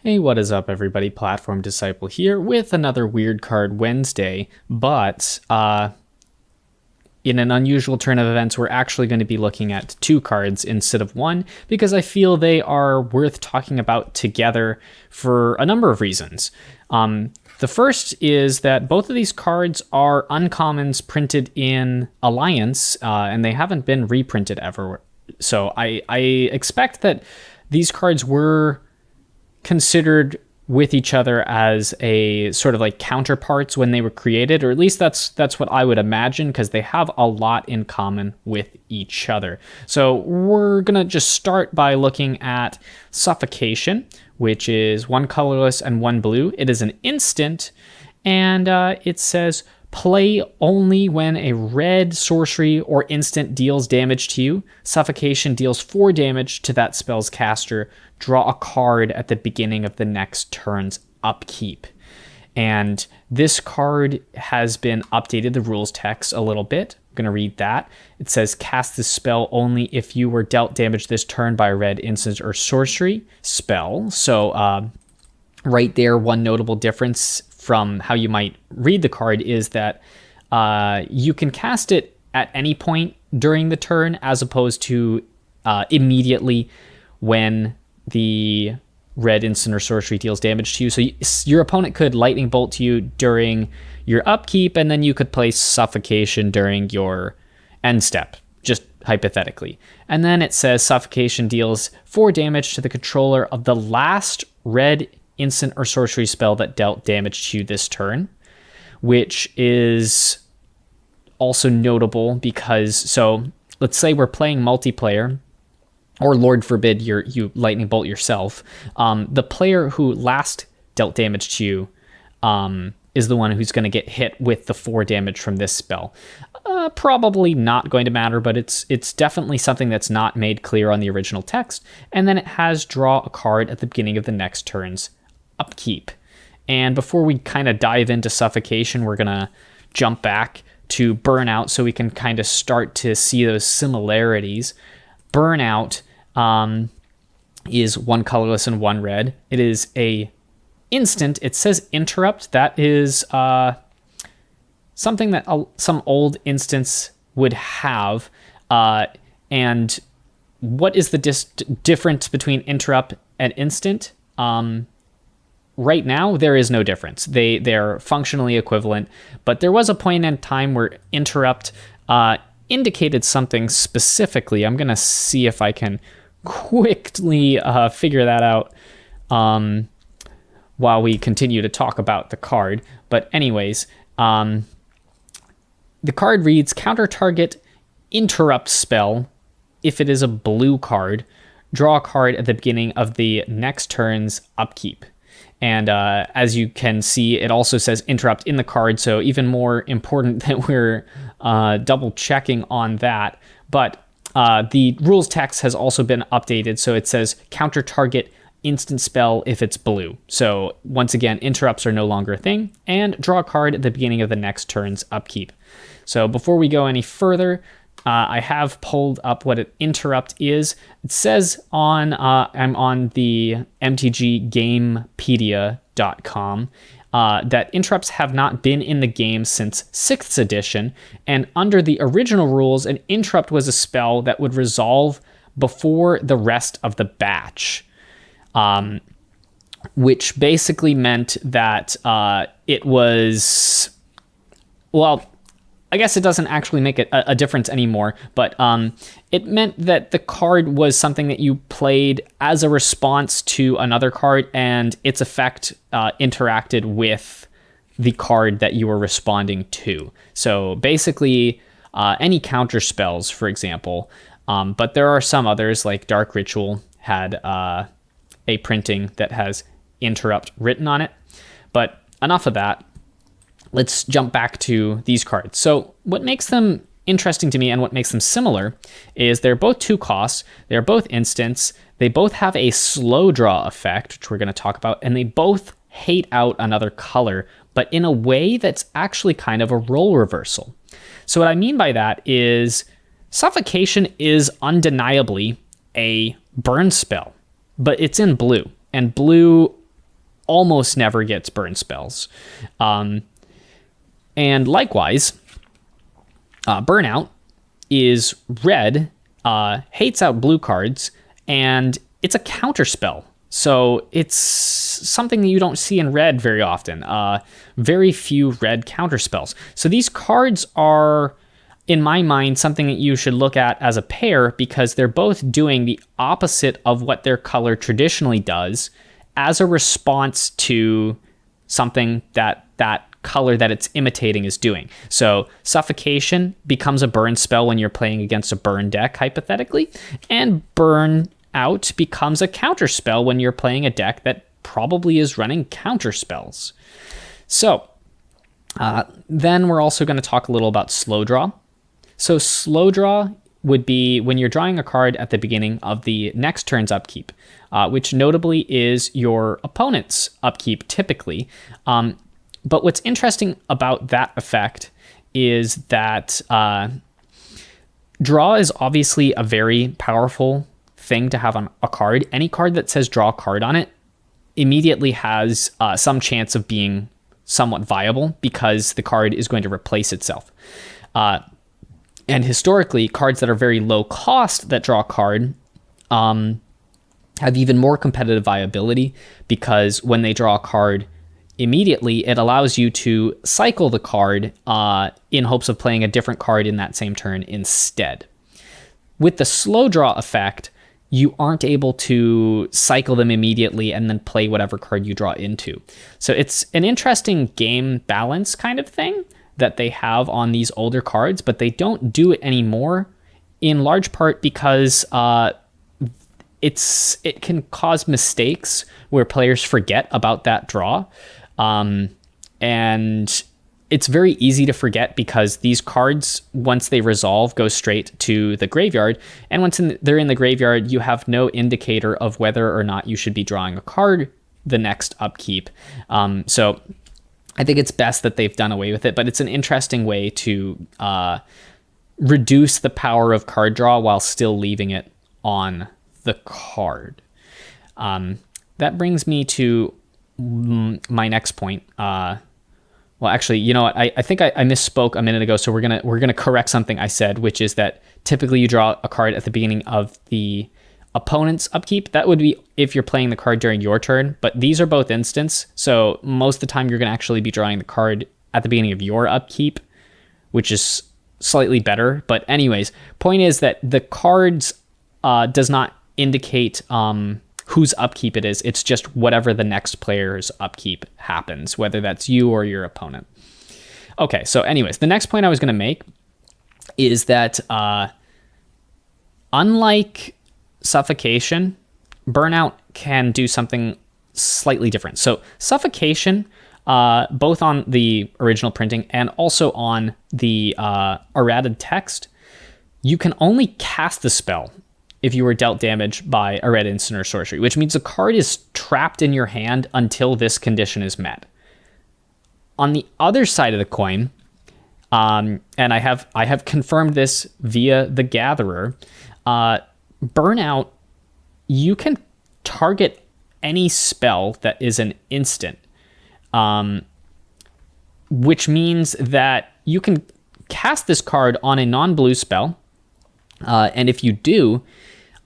Hey, what is up, everybody? Platform Disciple here with another Weird Card Wednesday, but in an unusual turn of events, we're actually going to be looking at two cards instead of one, because I feel they are worth talking about together for a number of reasons. The first is that both of these cards are uncommons printed in Alliance, and they haven't been reprinted ever. So I expect that these cards were considered with each other as a sort of like counterparts when they were created, or at least that's what I would imagine, because they have a lot in common with each other. So we're gonna just start by looking at Suffocation, which is one colorless and one blue. It is an instant, and it says play only when a red sorcery or instant deals damage to you. Suffocation deals 4 damage to that spell's caster. Draw a card at the beginning of the next turn's upkeep. And this card has been updated, the rules text, a little bit. I'm going to read that. It says, cast this spell only if you were dealt damage this turn by a red instant or sorcery spell. So right there, one notable difference from how you might read the card is that you can cast it at any point during the turn, as opposed to immediately when the red instant or sorcery deals damage to you. So your opponent could lightning bolt to you during your upkeep, and then you could play Suffocation during your end step, just hypothetically. And then it says Suffocation deals 4 damage to the controller of the last red instant or sorcery spell that dealt damage to you this turn, which is also notable because, so let's say we're playing multiplayer, or Lord forbid you lightning bolt yourself. The player who last dealt damage to you is the one who's going to get hit with the 4 damage from this spell. Probably not going to matter, but it's definitely something that's not made clear on the original text. And then it has draw a card at the beginning of the next turn's upkeep. And before we kind of dive into Suffocation, we're going to jump back to Burnout so we can kind of start to see those similarities. Burnout is one colorless and one red. It is a instant. It says interrupt. That is something that some old instance would have. And what is the difference between interrupt and instant? Right now, there is no difference. They're functionally equivalent, but there was a point in time where interrupt indicated something specifically. I'm going to see if I can quickly figure that out while we continue to talk about the card. But anyways, the card reads, counter target interrupt spell if it is a blue card. Draw a card at the beginning of the next turn's upkeep. And as you can see, it also says interrupt in the card, so even more important that we're double checking on that. But the rules text has also been updated, so it says counter target instant spell if it's blue. So once again, interrupts are no longer a thing, and draw a card at the beginning of the next turn's upkeep. So before we go any further, I have pulled up what an interrupt is. It says I'm on the mtggamepedia.com that interrupts have not been in the game since 6th edition, and under the original rules, an interrupt was a spell that would resolve before the rest of the batch, which basically meant that it was, well, I guess it doesn't actually make a difference anymore, but it meant that the card was something that you played as a response to another card, and its effect interacted with the card that you were responding to. So basically, any counter spells, for example, but there are some others, like Dark Ritual had a printing that has interrupt written on it. But enough of that. Let's jump back to these cards. So what makes them interesting to me and what makes them similar is they're both 2 costs, they're both instants, they both have a slow draw effect, which we're going to talk about, and they both hate out another color, but in a way that's actually kind of a role reversal. So what I mean by that is Suffocation is undeniably a burn spell, but it's in blue, and blue almost never gets burn spells. And likewise, Burnout is red, hates out blue cards, and it's a counter spell. So it's something that you don't see in red very often. Very few red counter spells. So these cards are, in my mind, something that you should look at as a pair because they're both doing the opposite of what their color traditionally does as a response to something that color that it's imitating is doing. So Suffocation becomes a burn spell when you're playing against a burn deck, hypothetically, and Burn Out becomes a counter spell when you're playing a deck that probably is running counter spells. So then we're also going to talk a little about slow draw. So slow draw would be when you're drawing a card at the beginning of the next turn's upkeep, which notably is your opponent's upkeep typically. But what's interesting about that effect is that draw is obviously a very powerful thing to have on a card. Any card that says draw a card on it immediately has some chance of being somewhat viable because the card is going to replace itself. And historically, cards that are very low cost that draw a card have even more competitive viability because when they draw a card immediately, it allows you to cycle the card in hopes of playing a different card in that same turn instead. With the slow draw effect, you aren't able to cycle them immediately and then play whatever card you draw into. So it's an interesting game balance kind of thing that they have on these older cards, but they don't do it anymore in large part because it can cause mistakes where players forget about that draw. And it's very easy to forget because these cards, once they resolve, go straight to the graveyard. And once they're in the graveyard, you have no indicator of whether or not you should be drawing a card the next upkeep. So I think it's best that they've done away with it, but it's an interesting way to reduce the power of card draw while still leaving it on the card. That brings me to my next point. Well, actually, you know what? I think I misspoke a minute ago, so we're gonna correct something I said, which is that typically you draw a card at the beginning of the opponent's upkeep. That would be if you're playing the card during your turn, but these are both instants, so most of the time you're gonna actually be drawing the card at the beginning of your upkeep, which is slightly better. But anyways, point is that the cards does not indicate whose upkeep it is. It's just whatever the next player's upkeep happens, whether that's you or your opponent. Okay, so anyways, the next point I was going to make is that unlike Suffocation, Burnout can do something slightly different. So Suffocation, both on the original printing and also on the errated text, you can only cast the spell if you were dealt damage by a red instant or sorcery, which means the card is trapped in your hand until this condition is met. On the other side of the coin, and I have confirmed this via the Gatherer, Burnout, you can target any spell that is an instant, which means that you can cast this card on a non-blue spell, and if you do,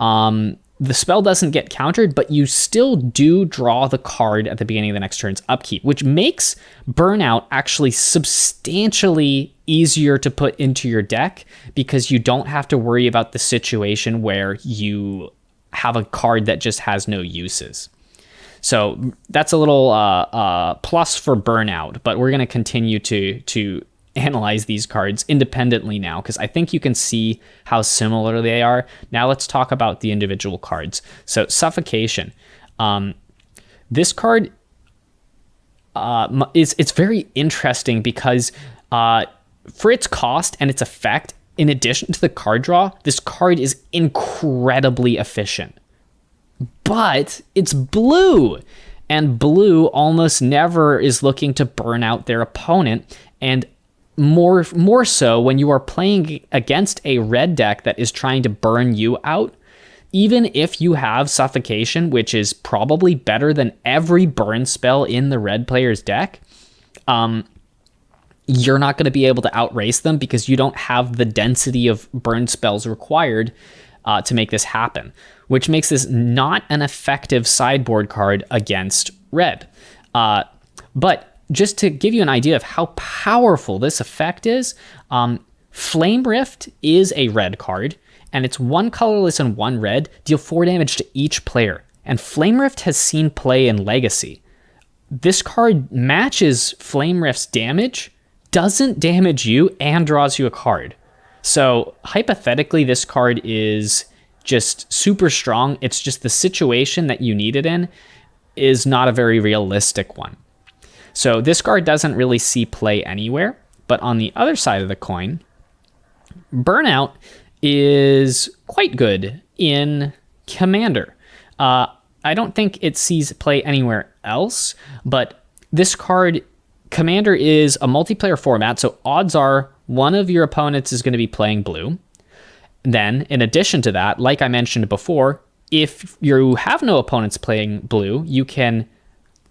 the spell doesn't get countered, but you still do draw the card at the beginning of the next turn's upkeep, which makes Burnout actually substantially easier to put into your deck because you don't have to worry about the situation where you have a card that just has no uses. So that's a little plus for Burnout, but we're going to continue to analyze these cards independently now because I think you can see how similar they are. Now let's talk about the individual cards. So Suffocation. This card it's very interesting because for its cost and its effect, in addition to the card draw, this card is incredibly efficient. But it's blue, and blue almost never is looking to burn out their opponent, and more so when you are playing against a red deck that is trying to burn you out. even if you have Suffocation, which is probably better than every burn spell in the red player's deck, you're not going to be able to outrace them because you don't have the density of burn spells required to make this happen, which makes this not an effective sideboard card against red. But just to give you an idea of how powerful this effect is, Flame Rift is a red card, and it's 1 colorless and 1 red, deal 4 damage to each player. And Flame Rift has seen play in Legacy. This card matches Flame Rift's damage, doesn't damage you, and draws you a card. So hypothetically, this card is just super strong. It's just the situation that you need it in is not a very realistic one. So this card doesn't really see play anywhere. But on the other side of the coin, Burnout is quite good in Commander. I don't think it sees play anywhere else, but this card, Commander, is a multiplayer format, so odds are one of your opponents is going to be playing blue. Then, in addition to that, like I mentioned before, if you have no opponents playing blue, you can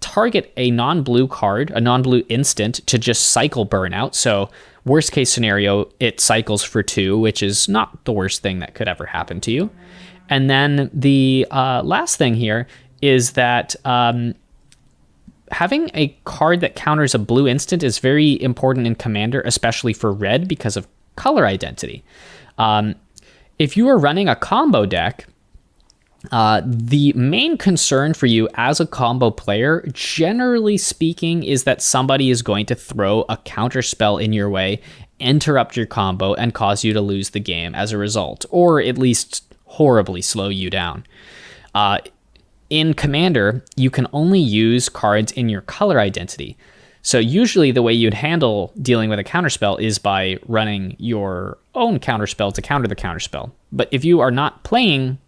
target a non-blue card, a non-blue instant, to just cycle Burnout. So worst case scenario, it cycles for 2, which is not the worst thing that could ever happen to you. And then the last thing here is that having a card that counters a blue instant is very important in Commander, especially for red, because of color identity. If you are running a combo deck, the main concern for you as a combo player, generally speaking, is that somebody is going to throw a counter spell in your way, interrupt your combo, and cause you to lose the game as a result, or at least horribly slow you down. In Commander, you can only use cards in your color identity. So usually the way you'd handle dealing with a counterspell is by running your own counterspell to counter the counterspell. But if you are not playing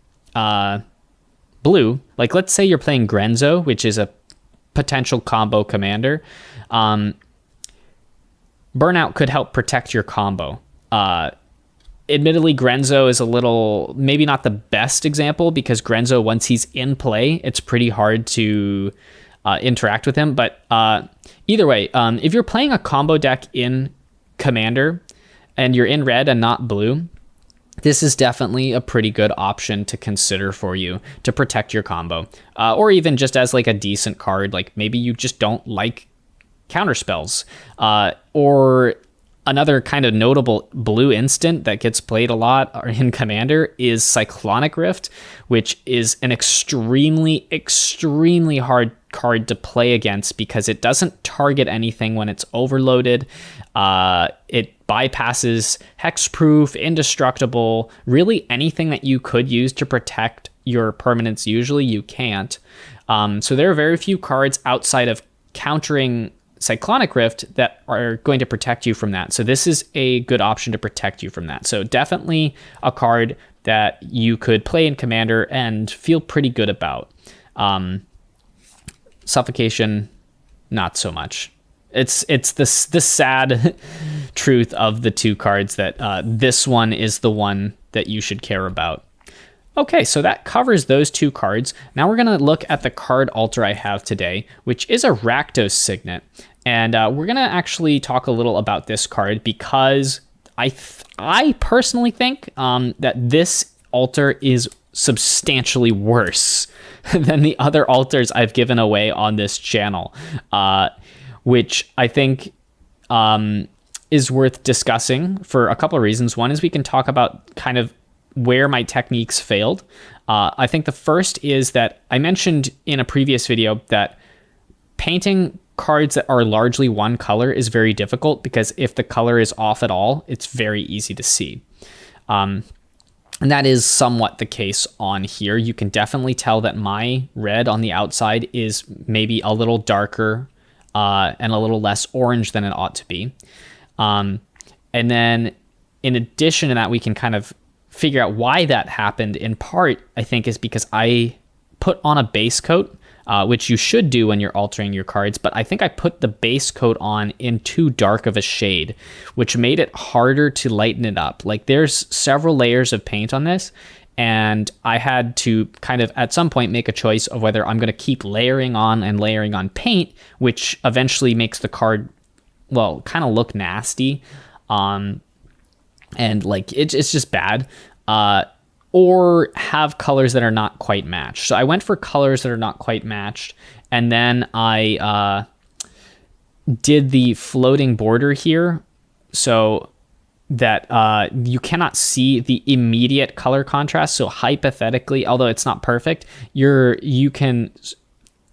blue, like let's say you're playing Grenzo, which is a potential combo commander, Burnout could help protect your combo. Admittedly, Grenzo is a little, maybe not the best example, because Grenzo, once he's in play, it's pretty hard to interact with him. But either way, if you're playing a combo deck in Commander and you're in red and not blue, this is definitely a pretty good option to consider for you to protect your combo. Or even just as like a decent card, like maybe you just don't like counterspells. Or another kind of notable blue instant that gets played a lot in Commander is Cyclonic Rift, which is an extremely, extremely hard card to play against because it doesn't target anything when it's overloaded. It bypasses hexproof, indestructible, really anything that you could use to protect your permanents. Usually you can't. So there are very few cards outside of countering Cyclonic Rift that are going to protect you from that. So this is a good option to protect you from that. So definitely a card that you could play in Commander and feel pretty good about. Suffocation, not so much. It's the sad truth of the two cards that this one is the one that you should care about. Okay, so that covers those two cards. Now we're going to look at the card altar I have today, which is a Rakdos Signet. And we're going to actually talk a little about this card because I personally think that this altar is substantially worse than the other altars I've given away on this channel, which I think is worth discussing for a couple of reasons. One is we can talk about kind of where my techniques failed. I think the first is that I mentioned in a previous video that painting cards that are largely one color is very difficult because if the color is off at all, it's very easy to see. And that is somewhat the case on here. You can definitely tell that my red on the outside is maybe a little darker and a little less orange than it ought to be. And then in addition to that, we can kind of figure out why that happened. In part, I think, is because I put on a base coat, which you should do when you're altering your cards, but I think I put the base coat on in too dark of a shade, which made it harder to lighten it up. Like there's several layers of paint on this, and I had to kind of at some point make a choice of whether I'm going to keep layering on paint, which eventually makes the card, well, kind of look nasty, and like it's just bad, or have colors that are not quite matched. So I went for colors that are not quite matched, and then I did the floating border here so that you cannot see the immediate color contrast. So hypothetically, although it's not perfect, you can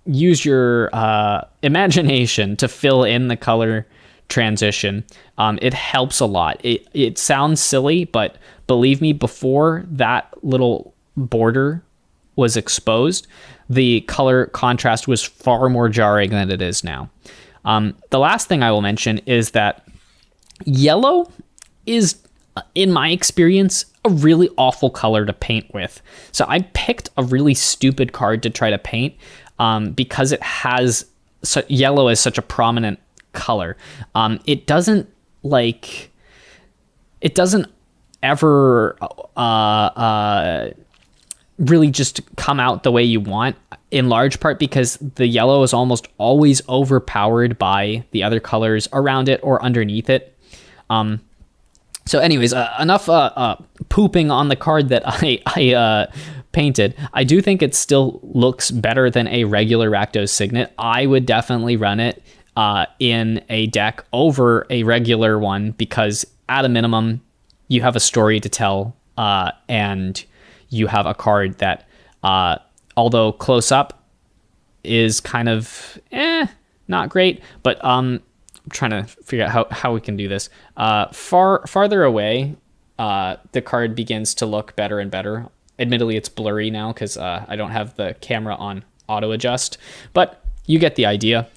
use your imagination to fill in the color transition. It helps a lot. It sounds silly, but believe me, before that little border was exposed, the color contrast was far more jarring than it is now. The last thing I will mention is that yellow is, in my experience, a really awful color to paint with. So I picked a really stupid card to try to paint because it has yellow as such a prominent color. It doesn't ever really just come out the way you want, in large part because the yellow is almost always overpowered by the other colors around it or underneath it. So anyways, enough pooping on the card that I painted. I do think it still looks better than a regular Rakdos Signet. I would definitely run it in a deck over a regular one because at a minimum, you have a story to tell, and you have a card that, although close up is kind of not great, but trying to figure out how we can do this. Farther away, the card begins to look better and better. Admittedly, it's blurry now because I don't have the camera on auto adjust, but you get the idea.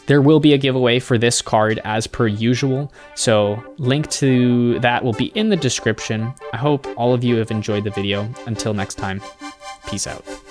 There will be a giveaway for this card as per usual, so link to that will be in the description. I hope all of you have enjoyed the video. Until next time, peace out.